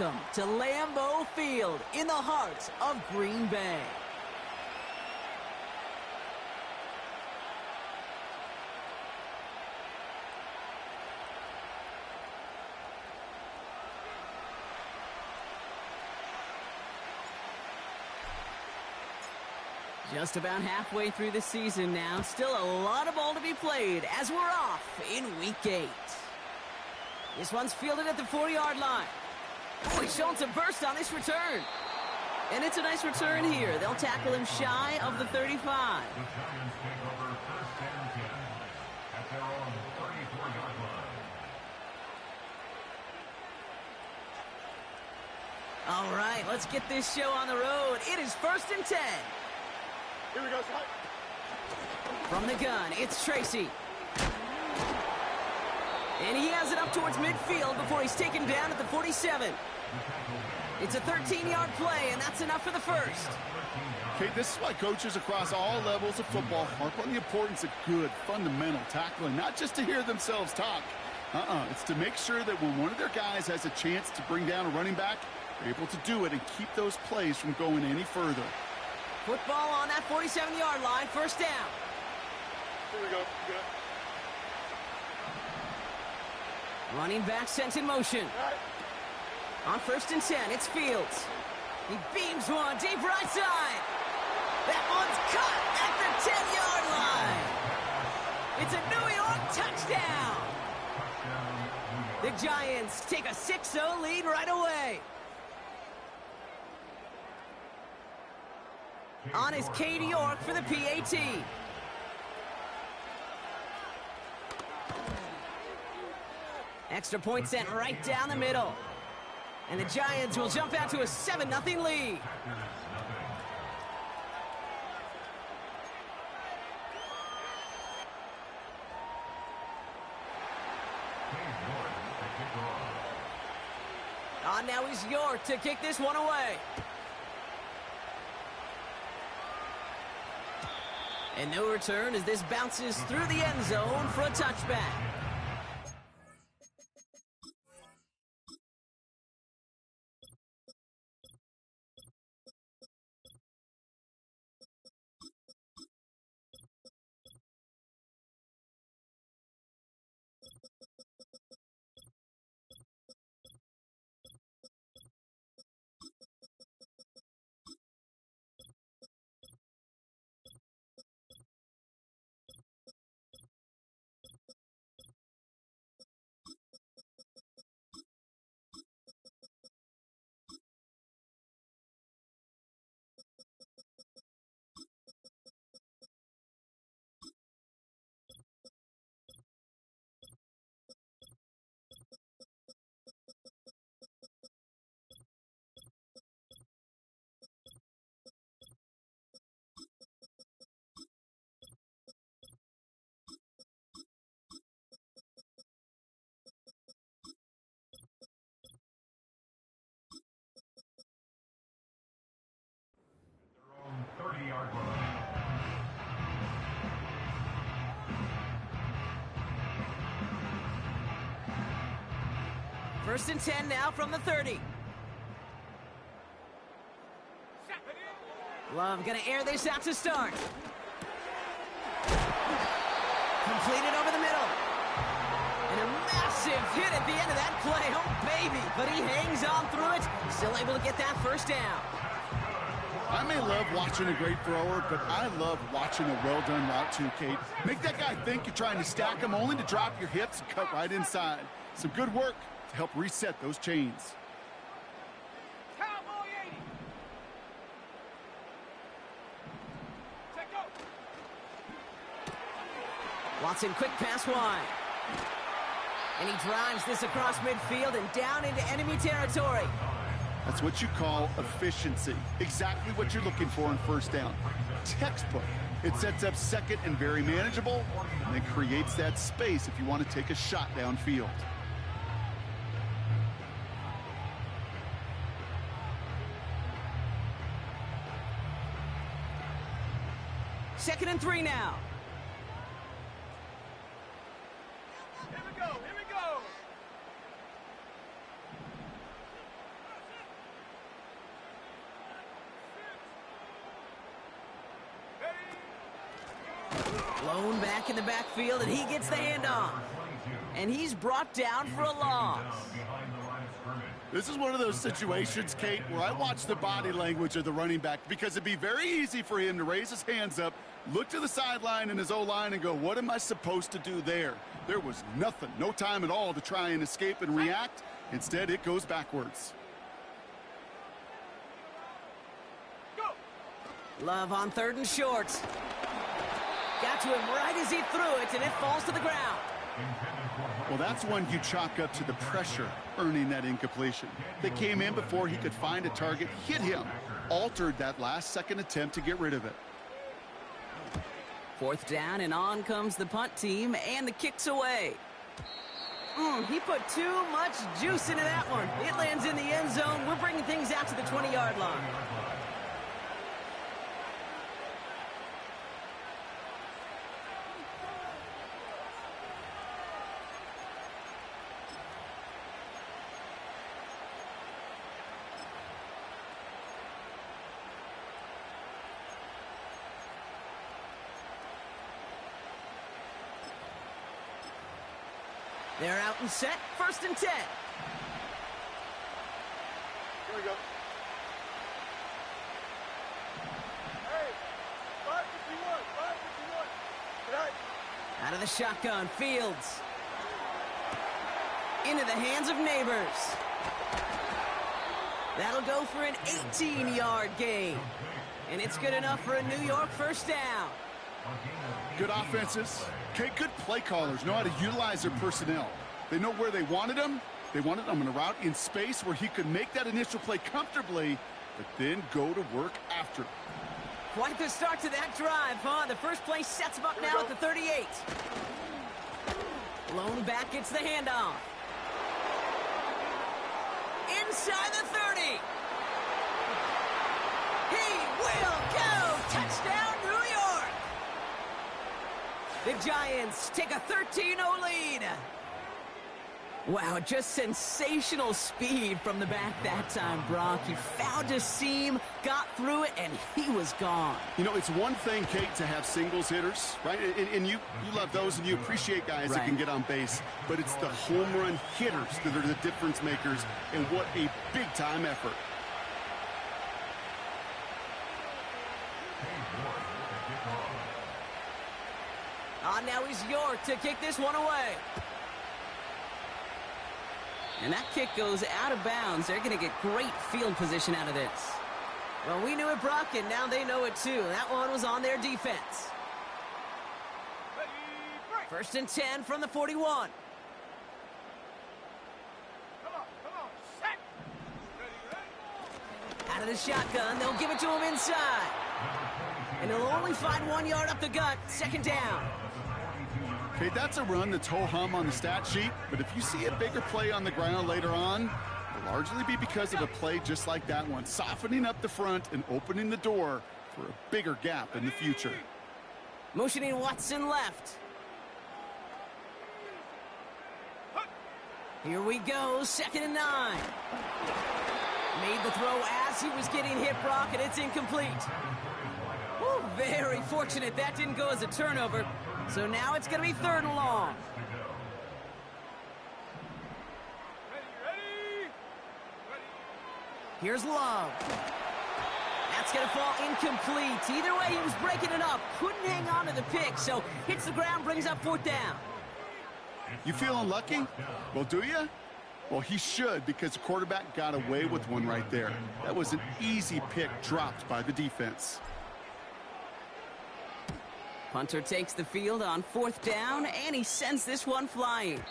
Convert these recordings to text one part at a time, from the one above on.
Welcome to Lambeau Field in the heart of Green Bay. Just about halfway through the season now. Still a lot of ball to be played as we're off in Week 8. This one's fielded at the 40-yard line. Oh, he's showing some burst on this return. And it's a nice return here. They'll tackle him shy of the 35. All right, let's get this show on the road. It is 1st and 10. Here we go, Scott. From the gun, it's Tracy. And he has it up towards midfield before he's taken down at the 47. It's a 13-yard play, and that's enough for the first. Okay, this is why coaches across all levels of football harp on the importance of good, fundamental tackling, not just to hear themselves talk. It's to make sure that when one of their guys has a chance to bring down a running back, they're able to do it and keep those plays from going any further. Football on that 47-yard line, first down. Here we go. Good. Running back sent in motion. On 1st and 10, it's Fields. He beams one deep right side. That one's caught at the 10-yard line. It's a New York touchdown. The Giants take a 6-0 lead right away. On is Cade York for the PAT. Extra point sent right down the middle. And the Giants will jump out to a 7-0 lead. Now is York to kick this one away. And no return as this bounces through the end zone for a touchback. First and 10 now from the 30. Love gonna air this out to start. Completed over the middle. And a massive hit at the end of that play. Oh, baby. But he hangs on through it. Still able to get that first down. I may love watching a great thrower, but I love watching a well-done route too, Kate. Make that guy think you're trying to stack him only to drop your hips and cut right inside. Some good work to help reset those chains. Cowboy 80. Check go. Watson, quick pass wide. And he drives this across midfield and down into enemy territory. That's what you call efficiency. Exactly what you're looking for in first down. Textbook. It sets up second and very manageable, and it creates that space if you want to take a shot downfield. Second and 3 now. Here we go. Here we go. Blown back in the backfield, and he gets the handoff. And he's brought down for a loss. This is one of those situations, Kate, where I watch the body language of the running back because it'd be very easy for him to raise his hands up, look to the sideline in his O-line and go, what am I supposed to do there? There was nothing, no time at all to try and escape and react. Instead, it goes backwards. Love on 3rd and short. Got to him right as he threw it, and it falls to the ground. Well, that's one you chalk up to the pressure earning that incompletion. They came in before he could find a target, hit him, altered that last-second attempt to get rid of it. 4th down, and on comes the punt team, and the kick's away. He put too much juice into that one. It lands in the end zone. We're bringing things out to the 20-yard line. They're out and set. 1st and 10. Here we go. Hey, 551, 551. Tonight. Out of the shotgun, Fields. Into the hands of Neighbors. That'll go for an 18-yard gain. And it's good enough for a New York 1st down. Good offenses. Okay, good play callers know how to utilize their personnel. They know where they wanted them. They wanted them in a route in space where he could make that initial play comfortably, but then go to work after. Quite the start to that drive, huh? The first play sets him up now at the 38. Blown back, gets the handoff. Inside the 30. He will go! Touchdown, New York! The Giants take a 13-0 lead. Wow, just sensational speed from the back that time, Brock. He found a seam, got through it, and he was gone. You know, it's one thing, Kate, to have singles hitters, right? And you love those, and you appreciate guys that can get on base. But it's the home run hitters that are the difference makers, and what a big-time effort. Now he's York to kick this one away. And that kick goes out of bounds. They're going to get great field position out of this. Well, we knew it, Brock, and now they know it too. That one was on their defense. 1st and 10 from the 41. Come on, set. Ready. Out of the shotgun, they'll give it to him inside. And he'll only find 1 yard up the gut. 2nd down. Okay, that's a run that's ho-hum on the stat sheet, but if you see a bigger play on the ground later on, it'll largely be because of a play just like that one, softening up the front and opening the door for a bigger gap in the future. Motioning Watson left. Here we go, 2nd and 9. Made the throw as he was getting hit, Brock, and it's incomplete. Woo, very fortunate that didn't go as a turnover. So now it's going to be 3rd and long. Ready. Here's Love. That's going to fall incomplete. Either way, he was breaking it up. Couldn't hang on to the pick, so hits the ground, brings up 4th down. You feeling lucky? Well, do you? Well, he should, because the quarterback got away with one right there. That was an easy pick dropped by the defense. Punter takes the field on 4th down, and he sends this one flying.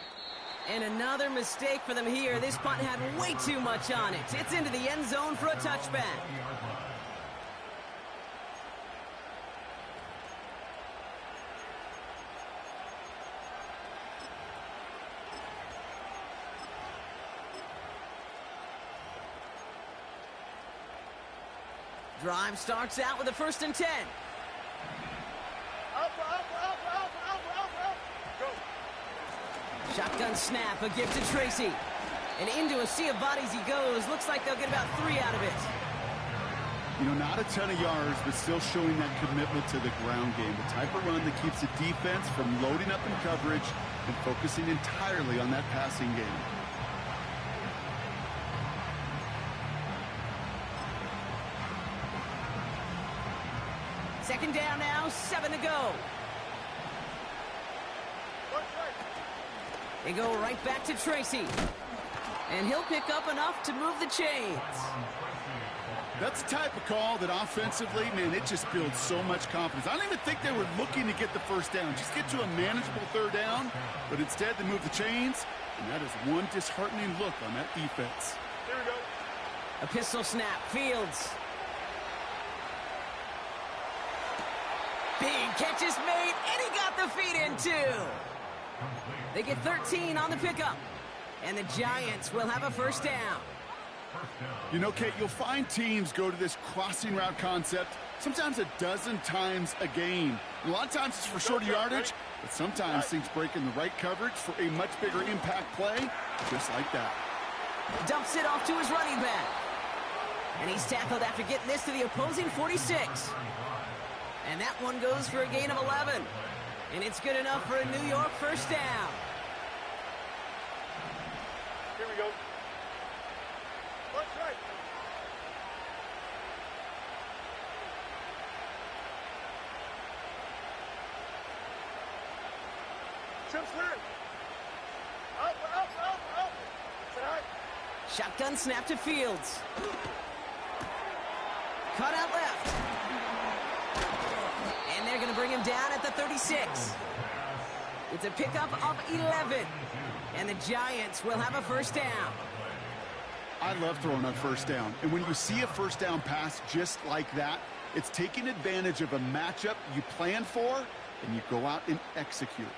And another mistake for them here. This punt had way too much on it. It's into the end zone for a touchback. Drive starts out with a 1st and 10. Go. Shotgun snap, a gift to Tracy. And into a sea of bodies he goes. Looks like they'll get about 3 out of it. You know, not a ton of yards, but still showing that commitment to the ground game. The type of run that keeps the defense from loading up in coverage and focusing entirely on that passing game. Second down now, 7 to go. They go right back to Tracy. And he'll pick up enough to move the chains. That's the type of call that offensively, man, it just builds so much confidence. I don't even think they were looking to get the first down. Just get to a manageable third down. But instead, they move the chains. And that is one disheartening look on that defense. Here we go. A pistol snap. Fields. Big catch is made, and he got the feet in too. They get 13 on the pickup. And the Giants will have a first down. You know, Kate, you'll find teams go to this crossing route concept sometimes a dozen times a game. A lot of times it's for shorter yardage, but sometimes things break in the right coverage for a much bigger impact play, just like that. Dumps it off to his running back. And he's tackled after getting this to the opposing 46. And that one goes for a gain of 11. And it's good enough for a New York first down. Here we go. Watch right. Chip clear. Up. Sit high. Shotgun snap to Fields. Cut out left. And they're going to bring him down at the 36. It's a pickup of 11. And the Giants will have a first down. I love throwing on first down. And when you see a first down pass just like that, it's taking advantage of a matchup you plan for, and you go out and execute.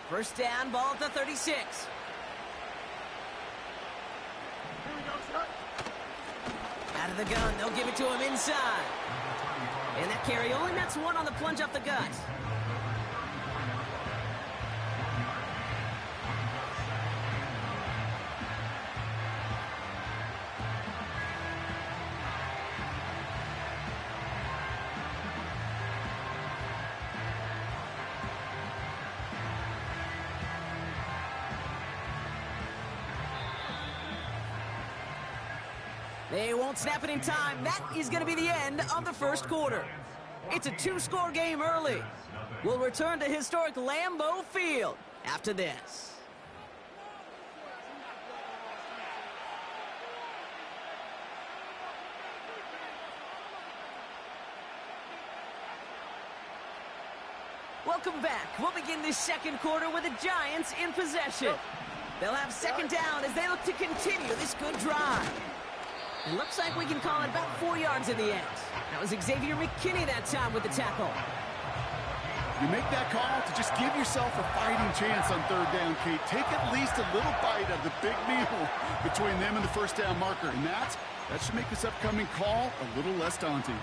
First down, ball at the 36. Here we go, shot. Out of the gun, they'll give it to him inside. And that carry only nets one on the plunge up the gut. They won't snap it in time. That is going to be the end of the first quarter. It's a two-score game early. We'll return to historic Lambeau Field after this. Welcome back. We'll begin this second quarter with the Giants in possession. They'll have second down as they look to continue this good drive. It looks like we can call it about 4 yards in the end. That was Xavier McKinney that time with the tackle. You make that call to just give yourself a fighting chance on third down, Kate. Take at least a little bite of the big meal between them and the first down marker. And that should make this upcoming call a little less daunting.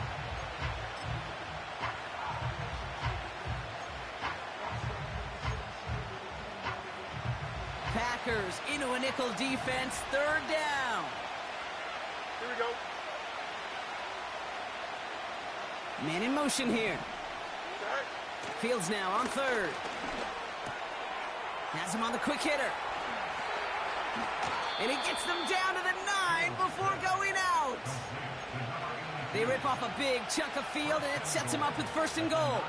Packers into a nickel defense, third down. Here we go. Man in motion here. Shot. Fields now on third. Has him on the quick hitter. And he gets them down to the 9 before going out. They rip off a big chunk of field, and it sets him up with first and goal.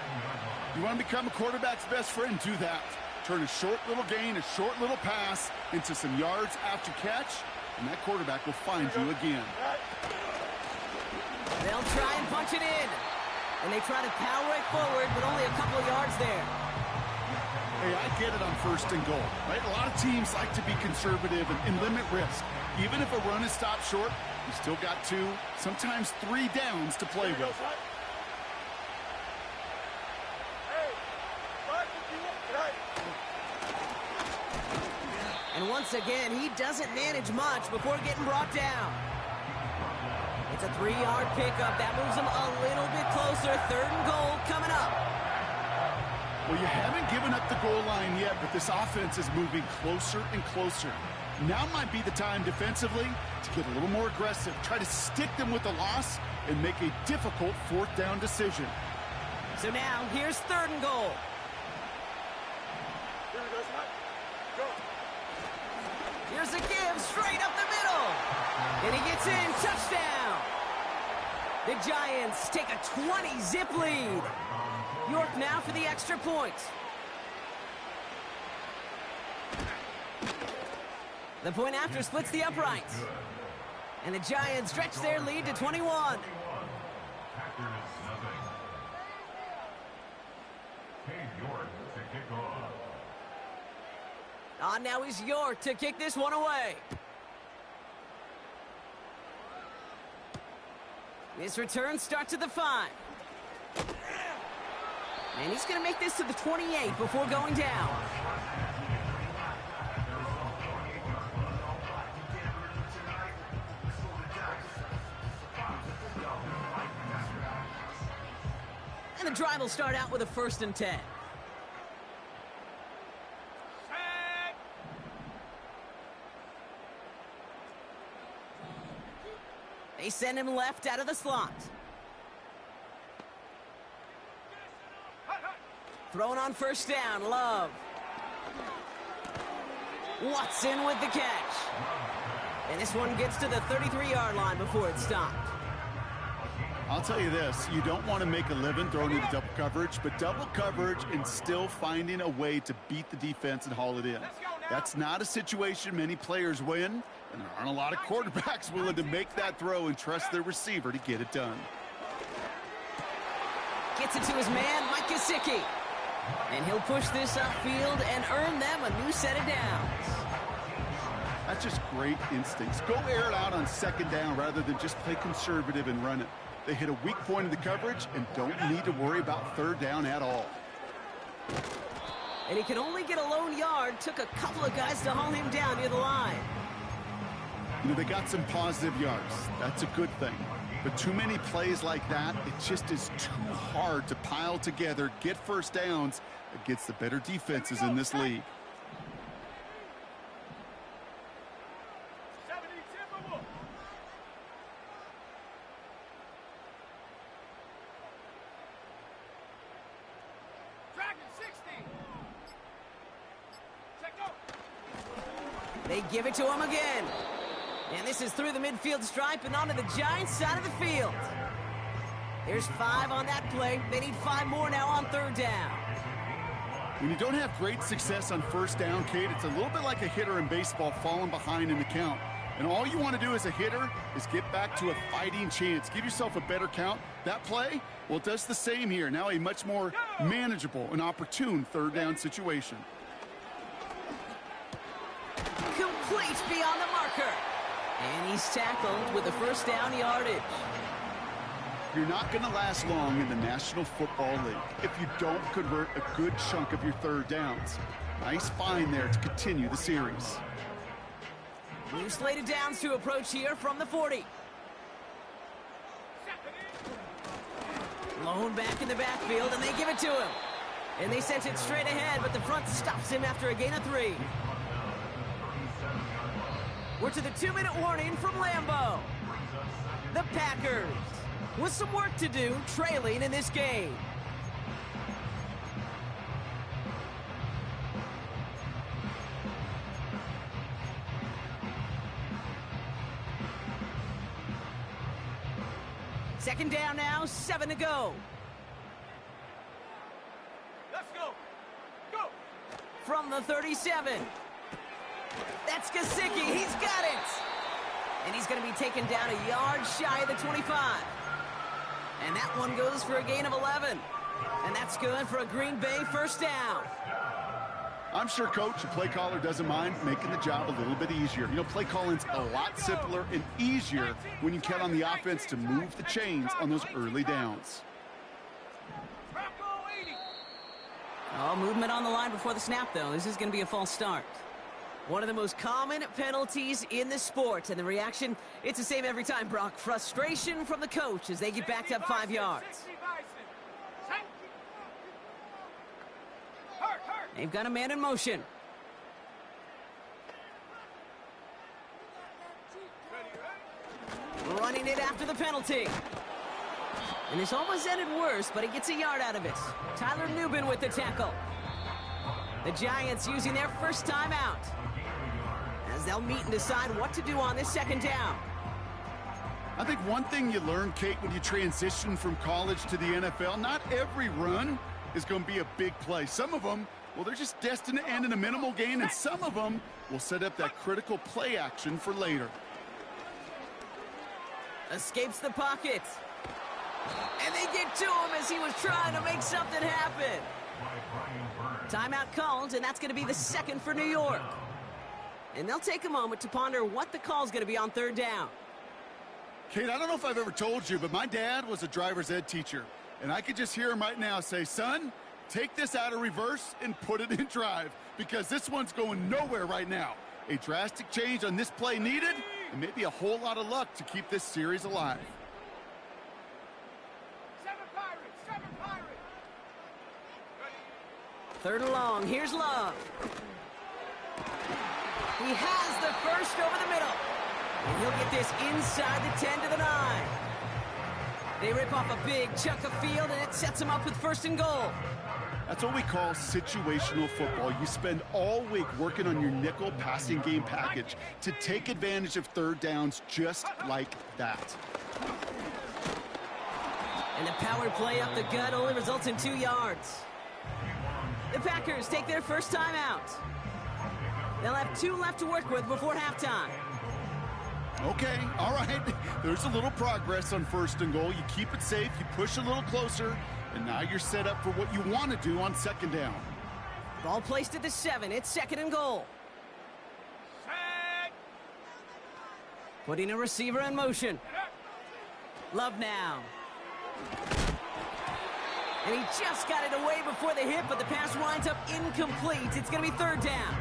You want to become a quarterback's best friend, do that. Turn a short little gain, a short little pass into some yards after catch, and that quarterback will find you again. They'll try and punch it in. And they try to power it forward, but only a couple of yards there. Hey, I get it on first and goal, right? A lot of teams like to be conservative and limit risk. Even if a run is stopped short, you still got 2, sometimes 3 downs to play with. Hey, 551. Tonight. And once again, he doesn't manage much before getting brought down. It's a 3-yard pickup. That moves him a little bit closer. Third and goal coming up. Well, you haven't given up the goal line yet, but this offense is moving closer and closer. Now might be the time defensively to get a little more aggressive. Try to stick them with the loss and make a difficult fourth down decision. So now, here's 3rd and goal. Here we go, son. Go. Here's a give straight up the middle. And he gets in. Touchdown. The Giants take a 20-zip lead. York now for the extra point. The point after splits the uprights. And the Giants stretch their lead to 21. Now is York to kick this one away. This return starts at the 5. And he's going to make this to the 28 before going down. And the drive will start out with a 1st and 10. They send him left out of the slot. Thrown on 1st down, Love. Watson with the catch. And this one gets to the 33-yard line before it's stopped. I'll tell you this, you don't want to make a living throwing into double coverage, but double coverage and still finding a way to beat the defense and haul it in. That's not a situation many players win, and there aren't a lot of quarterbacks willing to make that throw and trust their receiver to get it done. Gets it to his man, Mike Gesicki. And he'll push this upfield and earn them a new set of downs. That's just great instincts. Go air it out on 2nd down rather than just play conservative and run it. They hit a weak point in the coverage and don't need to worry about 3rd down at all. And he can only get a lone yard. Took a couple of guys to haul him down near the line. You know, they got some positive yards. That's a good thing. But too many plays like that, it just is too hard to pile together, get 1st downs against the better defenses in this league. They give it to him again. And this is through the midfield stripe and onto the Giants side of the field. There's 5 on that play. They need 5 more now on 3rd down. When you don't have great success on 1st down, Kate, it's a little bit like a hitter in baseball falling behind in the count. And all you want to do as a hitter is get back to a fighting chance. Give yourself a better count. That play, well, it does the same here. Now a much more manageable and opportune 3rd down situation. Complete beyond the marker. And he's tackled with the 1st down yardage. You're not going to last long in the National Football League if you don't convert a good chunk of your 3rd downs. Nice find there to continue the series. New slated downs to approach here from the 40. Lone back in the backfield, and they give it to him. And they sent it straight ahead, but the front stops him after a gain of 3. We're to the 2-minute warning from Lambeau. The Packers, with some work to do, trailing in this game. Second down now, 7 to go. Let's go. Go. From the 37. That's Gesicki. He's got it. And he's going to be taken down a yard shy of the 25. And that one goes for a gain of 11. And that's good for a Green Bay 1st down. I'm sure, Coach, the play caller doesn't mind making the job a little bit easier. You know, play calling's a lot simpler and easier when you count on the offense to move the chains on those early downs. Oh, movement on the line before the snap, though. This is going to be a false start. One of the most common penalties in the sport, and the reaction, it's the same every time, Brock. Frustration from the coach as they get backed up 5 yards. They've got a man in motion. winning it after the penalty. And this almost ended worse, but he gets a yard out of it. Tyler Nubin with the tackle. The Giants using their first time out, as they'll meet and decide what to do on this second down. I think one thing you learn, Kate, when you transition from college to the NFL, not every run is going to be a big play. Some of them, well, they're just destined to end in a minimal gain, and some of them will set up that critical play action for later. Escapes the pocket. And they get to him as he was trying to make something happen. Timeout called, and that's going to be the second for New York. And they'll take a moment to ponder what the call's going to be on third down. Kate, I don't know if I've ever told you, but my dad was a driver's ed teacher. And I could just hear him right now say, son, take this out of reverse and put it in drive, because this one's going nowhere right now. A drastic change on this play needed, and maybe a whole lot of luck to keep this series alive. Seven Pirates. Third and long, here's Love. He has the first over the middle. And he'll get this inside the 10 to the 9. They rip off a big chunk of field, and it sets them up with first and goal. That's what we call situational football. You spend all week working on your nickel passing game package to take advantage of third downs just like that. And the power play up the gut only results in 2 yards. The Packers take their first time out. They'll have 2 left to work with before halftime. Okay, all right. There's a little progress on first and goal. You keep it safe, you push a little closer, and now you're set up for what you want to do on second down. Ball placed at the 7. It's second and goal. Set. Putting a receiver in motion. Love now. And he just got it away before the hit, but the pass winds up incomplete. It's going to be third down.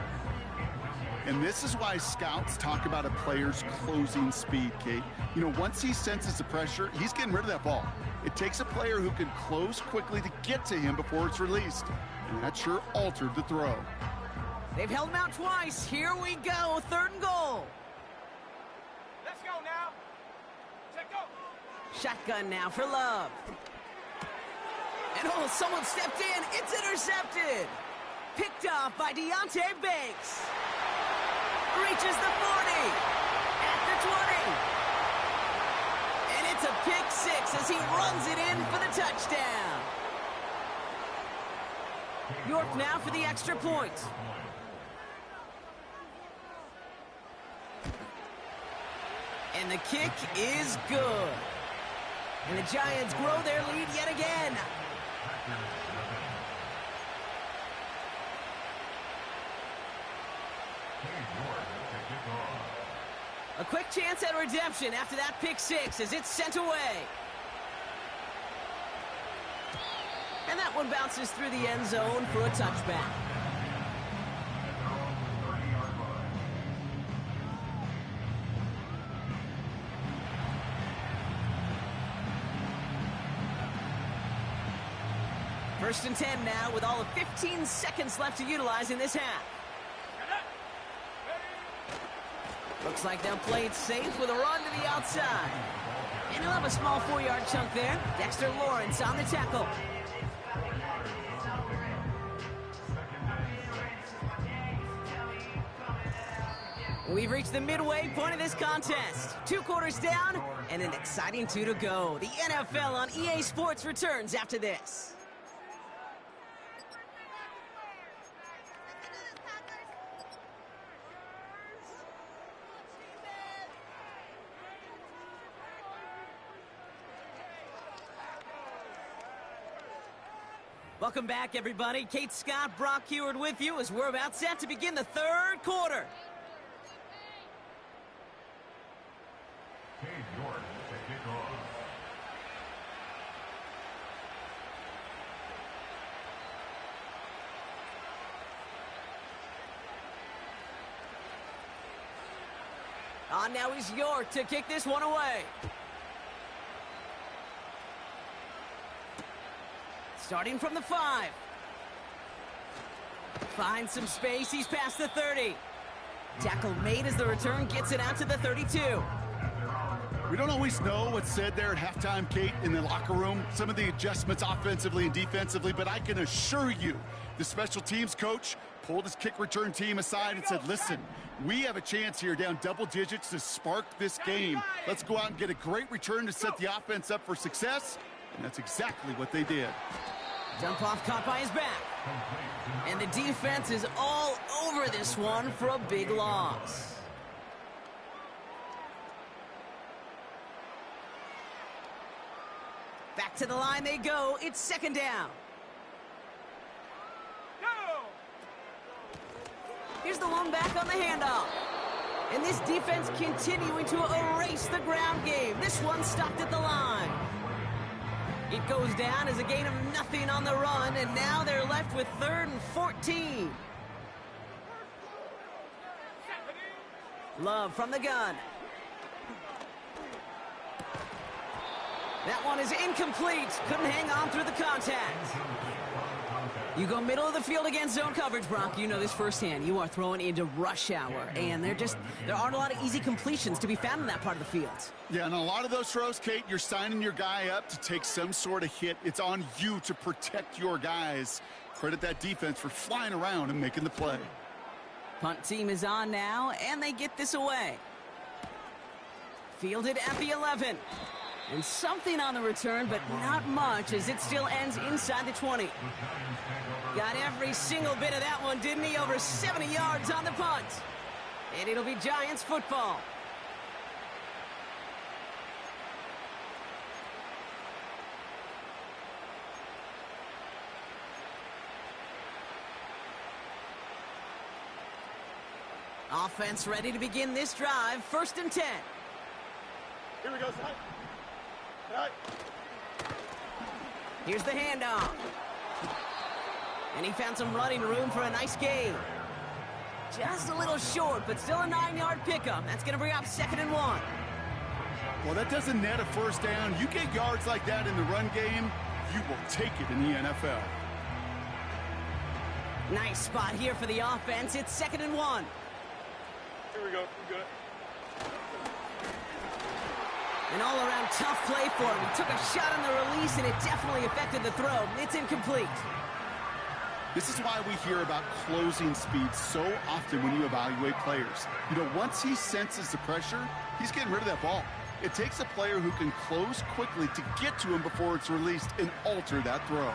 And this is why scouts talk about a player's closing speed, Kate. You know, once he senses the pressure, he's getting rid of that ball. It takes a player who can close quickly to get to him before it's released. And that sure altered the throw. They've held him out twice. Here we go, third and goal. Let's go now. Set go. Shotgun now for Love. And oh, someone stepped in. It's intercepted. Picked off by Deonte Banks. Reaches the 40. At the 20. And it's a pick 6 as he runs it in for the touchdown. York now for the extra point. And the kick is good. And the Giants grow their lead yet again. A quick chance at redemption after that pick 6 as it's sent away. And that one bounces through the end zone for a touchback. First and 10 now with all of 15 seconds left to utilize in this half. Looks like they'll play it safe with a run to the outside. And he'll have a small 4-yard chunk there. Dexter Lawrence on the tackle. We've reached the midway point of this contest. 2 quarters down and an exciting 2 to go. The NFL on EA Sports returns after this. Welcome back, everybody. Kate Scott, Brock Huard with you as we're about set to begin the third quarter. York to kick off. On now is York to kick this one away. Starting from the 5. Finds some space. He's past the 30. Tackle made as the return gets it out to the 32. We don't always know what's said there at halftime, Kate, in the locker room, some of the adjustments offensively and defensively, but I can assure you the special teams coach pulled his kick return team aside and said, listen, we have a chance here down double digits to spark this game. Let's go out and get a great return to set the offense up for success, and that's exactly what they did. Dump off caught by his back. And the defense is all over this one for a big loss. Back to the line they go. It's second down. Here's the one back on the handoff. And this defense continuing to erase the ground game. This one stopped at the line. It goes down as a gain of nothing on the run, and now they're left with 3rd and 14. Love from the gun. That one is incomplete. Couldn't hang on through the contact. You go middle of the field against zone coverage, Brock. You know this firsthand. You are throwing into rush hour, and there aren't a lot of easy completions to be found in that part of the field. Yeah, and a lot of those throws, Kate, you're signing your guy up to take some sort of hit. It's on you to protect your guys. Credit that defense for flying around and making the play. Punt team is on now, and they get this away. Fielded at the 11. And something on the return, but not much, as it still ends inside the 20. Got every single bit of that one, didn't he? Over 70 yards on the punt. And it'll be Giants football. Offense ready to begin this drive. 1st and 10. Here we go, son. Right. Here's the handoff. And he found some running room for a nice gain. Just a little short, but still a 9-yard pickup. That's going to bring up 2nd and 1. Well, that doesn't net a first down. You get yards like that in the run game, you will take it in the NFL. Nice spot here for the offense. It's 2nd and 1. Here we go. We good. An all-around tough play for him. He took a shot on the release, and it definitely affected the throw. It's incomplete. This is why we hear about closing speed so often when you evaluate players. You know, once he senses the pressure, he's getting rid of that ball. It takes a player who can close quickly to get to him before it's released and alter that throw.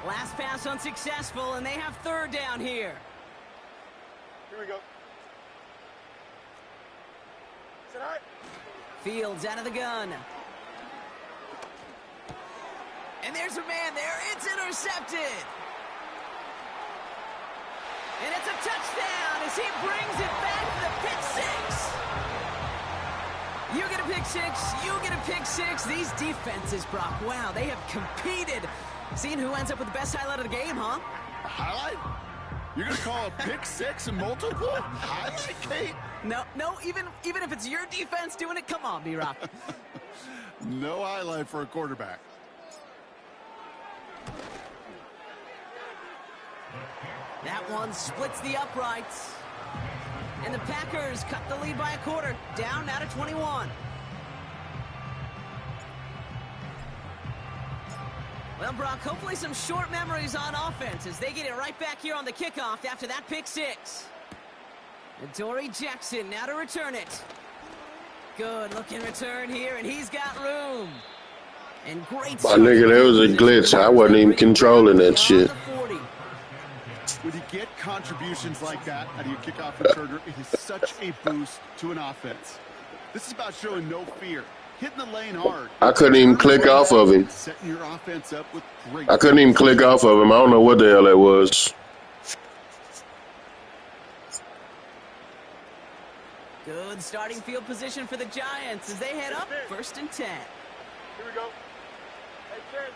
Last pass unsuccessful, and they have 3rd down here. Here we go. Sit high. Fields out of the gun. And there's a man there. It's intercepted. And it's a touchdown as he brings it back for the pick six. You get a pick six. You get a pick six. These defenses, Brock, wow, they have competed. Seeing who ends up with the best highlight of the game, huh? A highlight? You're going to call a pick six and multiple? Highlight, Kate? No, even if it's your defense doing it, come on, B-Rock. No highlight for a quarterback. That one splits the uprights. And the Packers cut the lead by a quarter, down now to 21. Well, Brock, hopefully some short memories on offense as they get it right back here on the kickoff after that pick six. And Dory Jackson now to return it. Good looking return here, and he's got room. And great. My nigga, there was a glitch. I wasn't even controlling that shit. When you get contributions like that out of your kickoff returner, it is such a boost to an offense. This is about showing no fear, hitting the lane hard. I couldn't even click off of him. Setting your offense up with great. I couldn't even click off of him. I don't know what the hell that was. Good starting field position for the Giants as they head up 1st and 10. Here we go. Hey, Jared.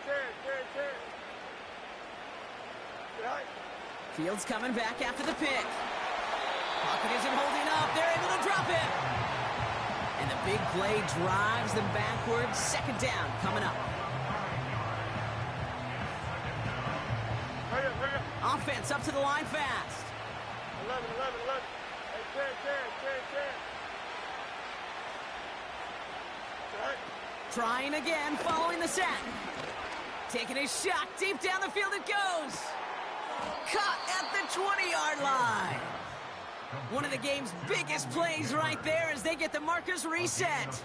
Get high. Fields coming back after the pick. Pocket isn't holding up. They're able to drop it. And the big play drives them backwards. 2nd down coming up. Hurry up. Offense up to the line fast. 11. Terrence. All right. Trying again, following the sack. Taking a shot, deep down the field it goes. Caught at the 20-yard line. One of the game's biggest plays right there as they get the markers reset.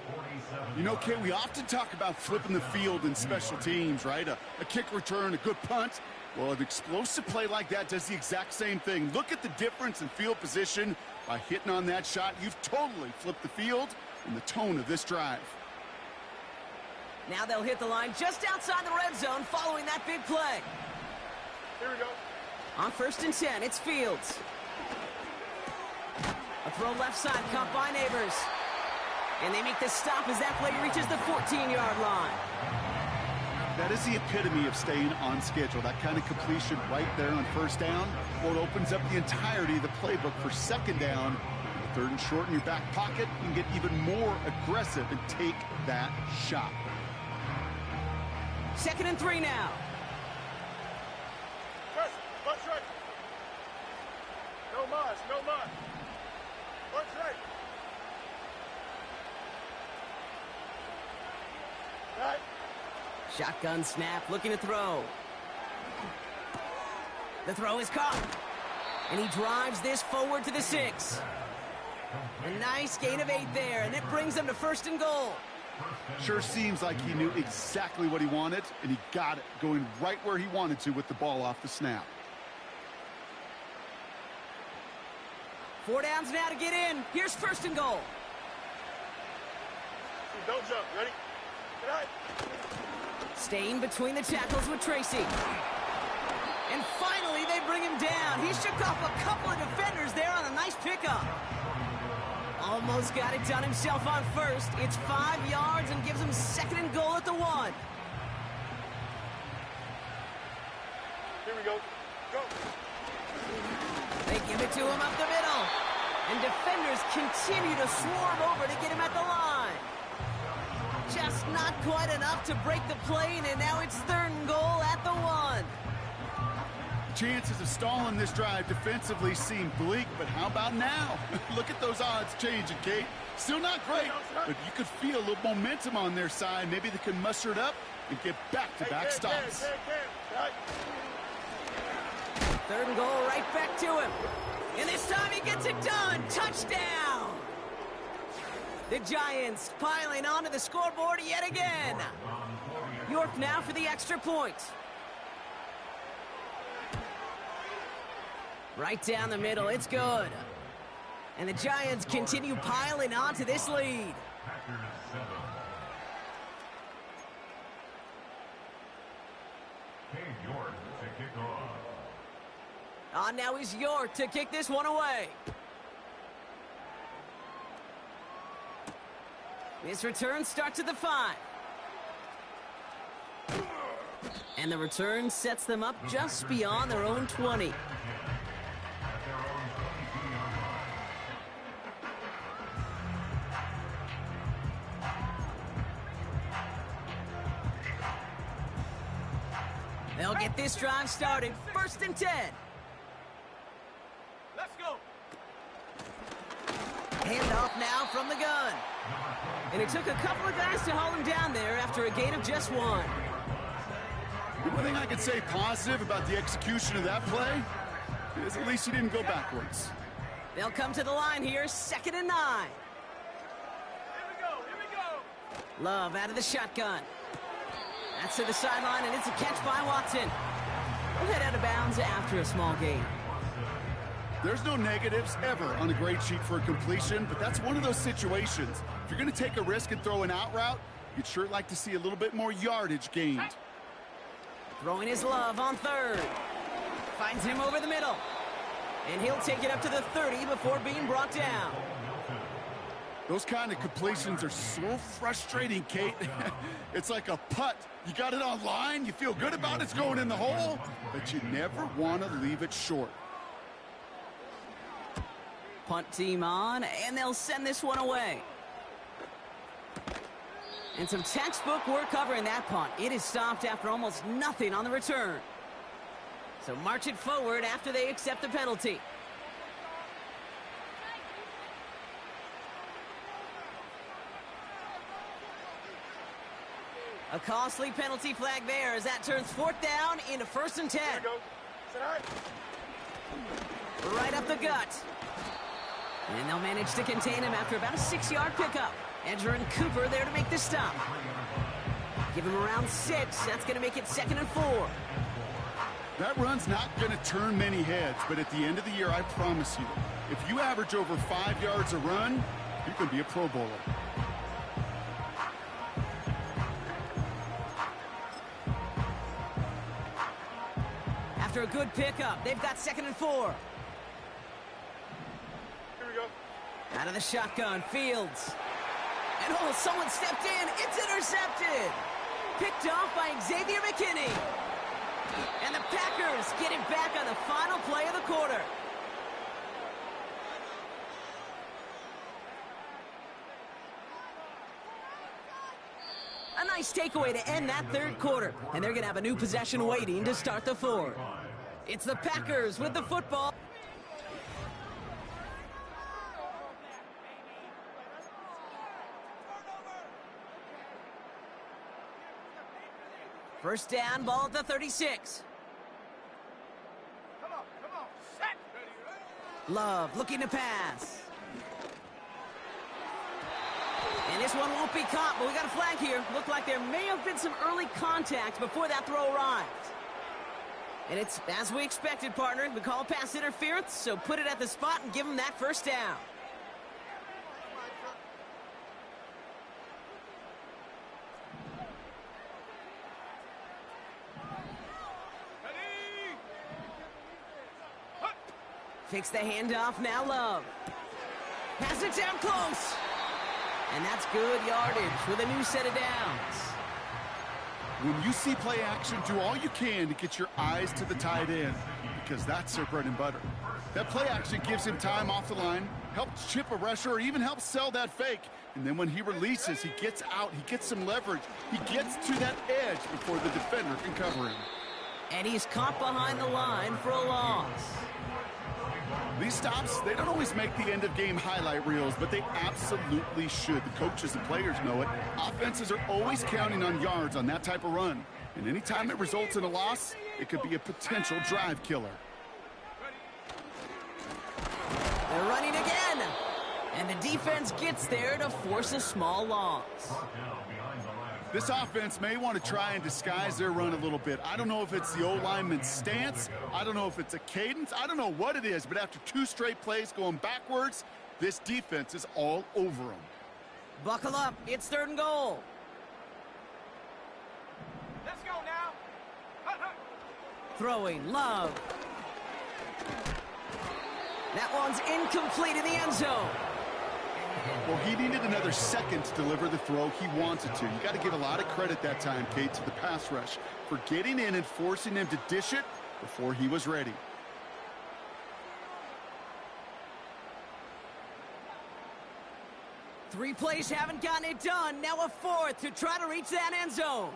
You know, Kate, we often talk about flipping the field in special teams, right? A kick return, a good punt. Well, an explosive play like that does the exact same thing. Look at the difference in field position. By hitting on that shot, you've totally flipped the field and the tone of this drive. Now they'll hit the line just outside the red zone following that big play. Here we go. On 1st and 10, it's Fields. A throw left side, caught by Neighbors. And they make the stop as that play reaches the 14-yard line. That is the epitome of staying on schedule. That kind of completion right there on 1st down. Well, it opens up the entirety of the playbook for 2nd down. 3rd and short in your back pocket, you can get even more aggressive and take that shot. 2nd and 3 now. Press, punch right. No mas. Punch right. Right. Shotgun snap, looking to throw. The throw is caught. And he drives this forward to the 6. A nice gain of 8 there, and it brings them to 1st and goal. Sure seems like he knew exactly what he wanted, and he got it, going right where he wanted to with the ball off the snap. 4 downs now to get in. Here's 1st and goal. Don't jump. Ready? Right. Staying between the tackles with Tracy. And finally, they bring him down. He shook off a couple of defenders there on a nice pickup. Almost got it done himself on 1st. It's 5 yards and gives him 2nd and goal at the 1. Here we go. Go. They give it to him up the middle. And defenders continue to swarm over to get him at the line. Just not quite enough to break the plane, and now it's 3rd and goal at the 1. Chances of stalling this drive defensively seem bleak, but how about now? Look at those odds changing, Kate. Still not great, but you could feel a little momentum on their side. Maybe they can muster it up and get back-to-back stops. Right. 3rd and goal right back to him. And this time he gets it done. Touchdown! The Giants piling onto the scoreboard yet again. York now for the extra point. Right down the middle, it's good. And the Giants continue piling onto this lead. York to kick off. On now is York to kick this one away. This return starts at the 5. And the return sets them up just beyond their own 20. They'll get this drive started. 1st and 10. Let's go. Handoff now from the gun. And it took a couple of guys to hold him down there after a gain of just 1. The one thing I could say positive about the execution of that play is at least he didn't go backwards. They'll come to the line here, 2nd and 9. Here we go. Love out of the shotgun. That's to the sideline, and it's a catch by Watson. We'll head out of bounds after a small gain. There's no negatives ever on a grade sheet for a completion, but that's one of those situations. If you're going to take a risk and throw an out route, you'd sure like to see a little bit more yardage gained. Throwing his Love on 3rd. Finds him over the middle. And he'll take it up to the 30 before being brought down. Those kind of completions are so frustrating, Kate. It's like a putt. You got it on line, you feel good about it's going in the hole, but you never want to leave it short. Punt team on, and they'll send this one away. And some textbook work covering that punt. It is stopped after almost nothing on the return. So march it forward after they accept the penalty. A costly penalty flag there as that turns 4th down into 1st and 10. Here we go. Sit high. Right up the gut. And they'll manage to contain him after about a 6-yard pickup. Edger and Cooper there to make the stop. Give him around 6. That's going to make it 2nd and 4. That run's not going to turn many heads, but at the end of the year, I promise you, if you average over 5 yards a run, you can be a Pro Bowler. After a good pickup, they've got 2nd and 4. Here we go. Out of the shotgun, Fields. And oh, someone stepped in. It's intercepted. Picked off by Xavier McKinney. And the Packers get it back on the final play of the quarter. A nice takeaway to end that 3rd quarter. And they're going to have a new possession waiting to start the 4th. It's the Packers with the football. First down, ball at the 36. Come on. Set. Love looking to pass. And this one won't be caught, but we got a flag here. Looked like there may have been some early contact before that throw arrived. And it's as we expected, partner. We call pass interference, so put it at the spot and give them that first down. Takes the handoff, now Love. Pass it down close. And that's good yardage with a new set of downs. When you see play action, do all you can to get your eyes to the tight end, because that's their bread and butter. That play action gives him time off the line, helps chip a rusher, or even helps sell that fake. And then when he releases, he gets out, he gets some leverage. He gets to that edge before the defender can cover him. And he's caught behind the line for a loss. These stops, they don't always make the end-of-game highlight reels, but they absolutely should. The coaches and players know it. Offenses are always counting on yards on that type of run. And anytime it results in a loss, it could be a potential drive killer. They're running again. And the defense gets there to force a small loss. This offense may want to try and disguise their run a little bit. I don't know if it's the O-lineman's stance. I don't know if it's a cadence. I don't know what it is, but after 2 straight plays going backwards, this defense is all over them. Buckle up. It's 3rd and goal. Let's go now. Throwing, Love. That one's incomplete in the end zone. Well, he needed another second to deliver the throw he wanted to. You got to give a lot of credit that time, Kate, to the pass rush for getting in and forcing him to dish it before he was ready. Three plays haven't gotten it done. Now a 4th to try to reach that end zone.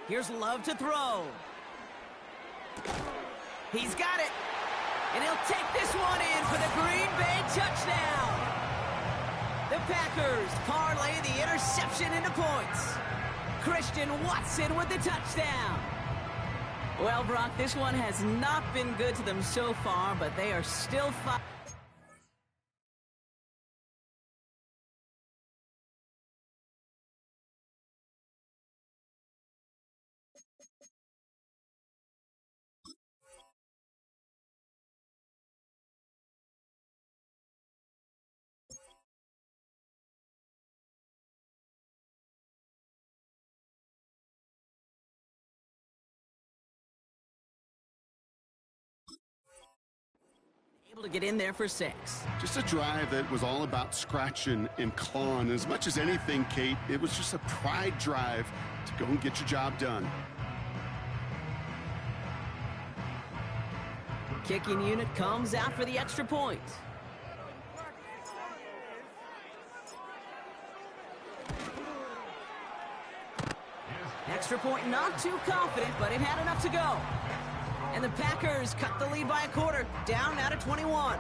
Here's Love to throw. He's got it. And he'll take this one in for the Green Bay touchdown. The Packers parlay the interception into points. Christian Watson with the touchdown. Well, Brock, this one has not been good to them so far, but they are still fighting. To get in there for 6. Just a drive that was all about scratching and clawing. As much as anything, Kate, it was just a pride drive to go and get your job done. Kicking unit comes out for the extra point. Extra point not too confident, but it had enough to go. And the Packers cut the lead by a quarter, down now to 21.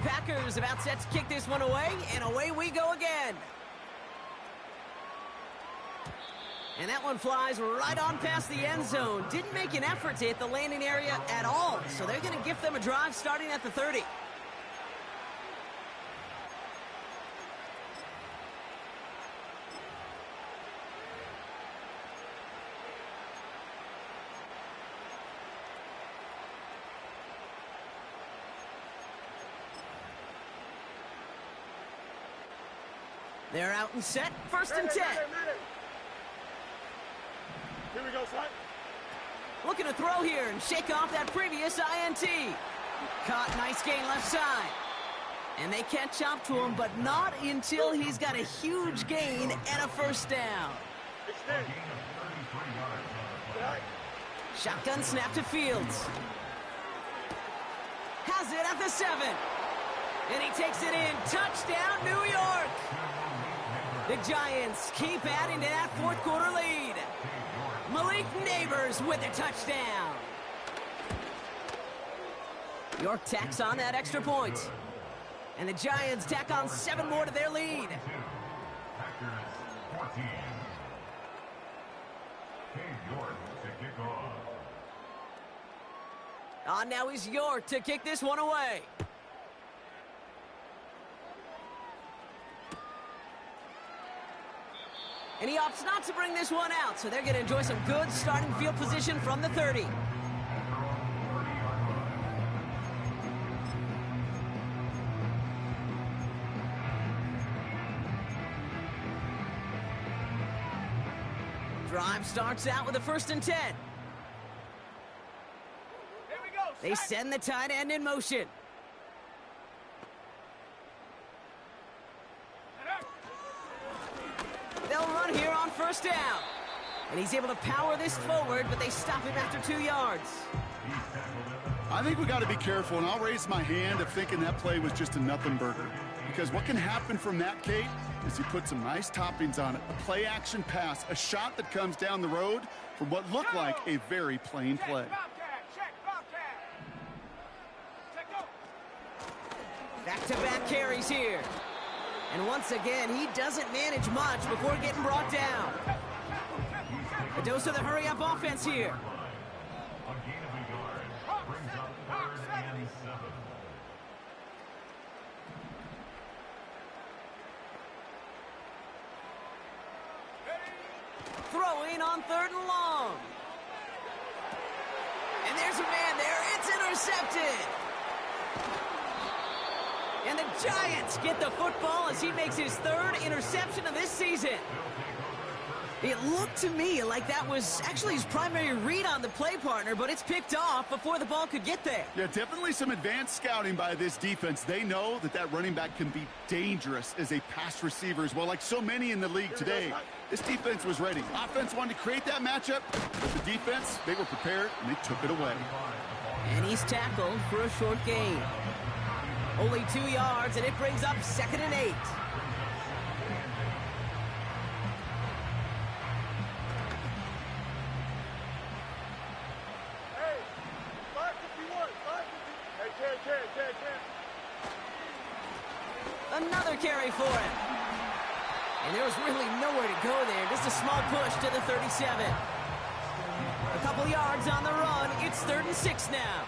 Packers about set to kick this one away, and away we go again. And that one flies right on past the end zone. Didn't make an effort to hit the landing area at all, so they're going to give them a drive starting at the 30. They're out and set, first and 10. Here we go, son. Looking to throw here and shake off that previous INT. Caught, nice gain left side. And they catch up to him, but not until he's got a huge gain and a first down. Extend. Shotgun snap to Fields. Has it at the 7. And he takes it in. Touchdown, New York. The Giants keep adding to that fourth quarter lead. Malik Neighbors with a touchdown. York tacks on that extra point. And the Giants tack on 7 more to their lead. Packers 14. Cade York to kick off. Now is York to kick this one away. And he opts not to bring this one out, so they're going to enjoy some good starting field position from the 30. Drive starts out with a first and 10. Here we go. They send the tight end in motion. They'll run here on first down. And he's able to power this forward, but they stop him after 2 yards. I think we got to be careful, and I'll raise my hand of thinking that play was just a nothing burger. Because what can happen from that, Kate, is you put some nice toppings on it. A play-action pass, a shot that comes down the road from what looked like a very plain play. Check Bobcat. Check go. Back-to-back carries here. And once again, he doesn't manage much before getting brought down. A dose of the hurry-up offense here. A gain of a yard. Brings up 3rd and 7. Throwing on 3rd and long. And there's a man there. It's intercepted. And the Giants get the football as he makes his 3rd interception of this season. It looked to me like that was actually his primary read on the play partner, but it's picked off before the ball could get there. Yeah, definitely some advanced scouting by this defense. They know that that running back can be dangerous as a pass receiver as well, like so many in the league today. This defense was ready. Offense wanted to create that matchup, but the defense, they were prepared, and they took it away. And he's tackled for a short gain. Only 2 yards, and it brings up 2nd and 8. Hey, 551. 551. Hey, 10. Another carry for him. And there was really nowhere to go there. Just a small push to the 37. A couple yards on the run. It's 3rd and 6 now.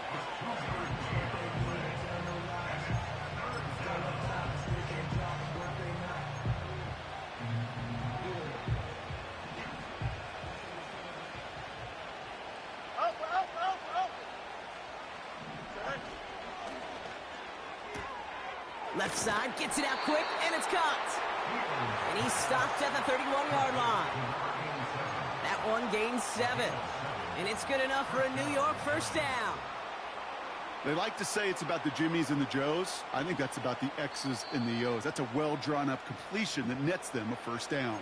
Left side, gets it out quick, and it's caught. And he's stopped at the 31-yard line. That one gains 7. And it's good enough for a New York first down. They like to say it's about the Jimmies and the Joes. I think that's about the X's and the O's. That's a well-drawn-up completion that nets them a first down.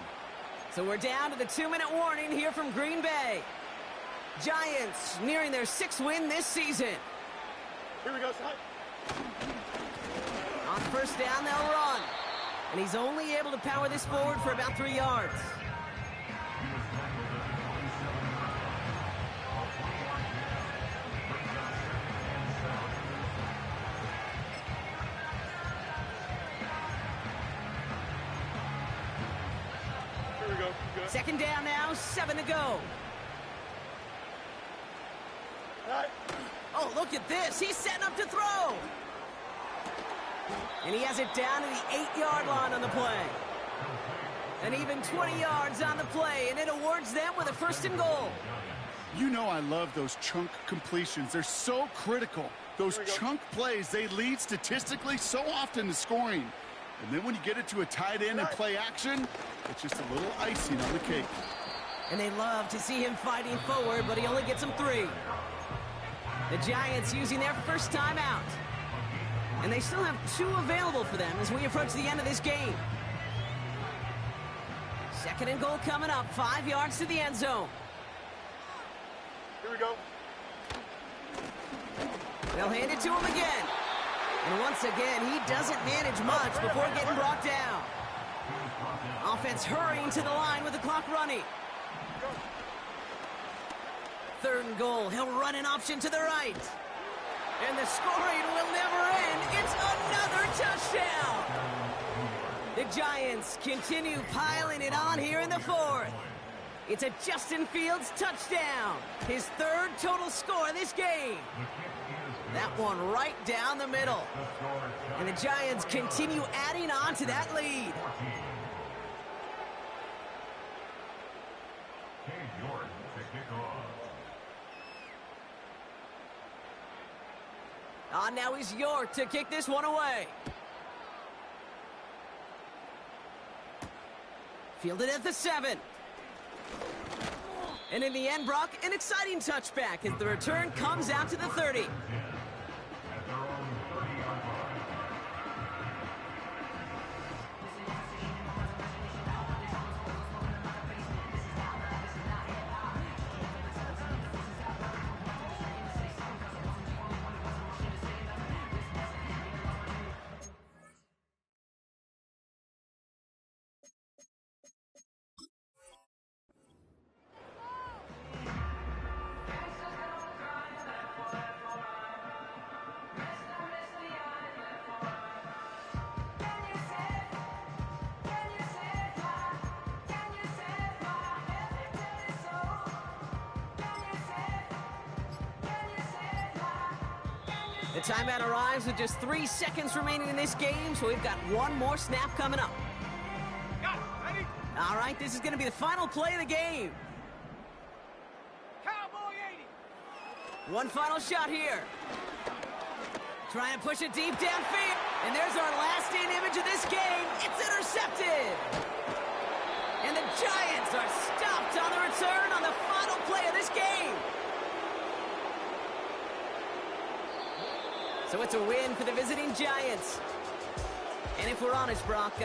So we're down to the 2-minute warning here from Green Bay. Giants nearing their 6th win this season. Here we go, son. On first down, they'll run. And he's only able to power this forward for about 3 yards. good. Second down now, 7 to go. All right. Oh, look at this. He's setting up to throw. And he has it down to the 8-yard line on the play. And even 20 yards on the play, and it awards them with a 1st and goal. You know I love those chunk completions. They're so critical. Those chunk plays, they lead statistically so often to scoring. And then when you get it to a tight end and play action, it's just a little icing on the cake. And they love to see him fighting forward, but he only gets them 3. The Giants using their first time out. And they still have 2 available for them as we approach the end of this game. 2nd and goal coming up, 5 yards to the end zone. Here we go. They'll hand it to him again. And once again, he doesn't manage much before getting brought down. Offense hurrying to the line with the clock running. 3rd and goal. He'll run an option to the right. And the scoring will never end. It's another touchdown. The Giants continue piling it on here in the 4th. It's a Justin Fields touchdown. His 3rd total score this game. That one right down the middle. And the Giants continue adding on to that lead. Now he's York to kick this one away. Fielded at the 7. And in the end, Brock, an exciting touchback as the return comes out to the 30. The timeout arrives with just 3 seconds remaining in this game, so we've got one more snap coming up. Got it. Ready? All right, this is going to be the final play of the game. Cowboy 80. One final shot here. Trying to push it deep downfield. And there's our lasting image of this game. It's intercepted. And the Giants are stopped on the return on the final play of this game. So it's a win for the visiting Giants. And if we're honest, Brock,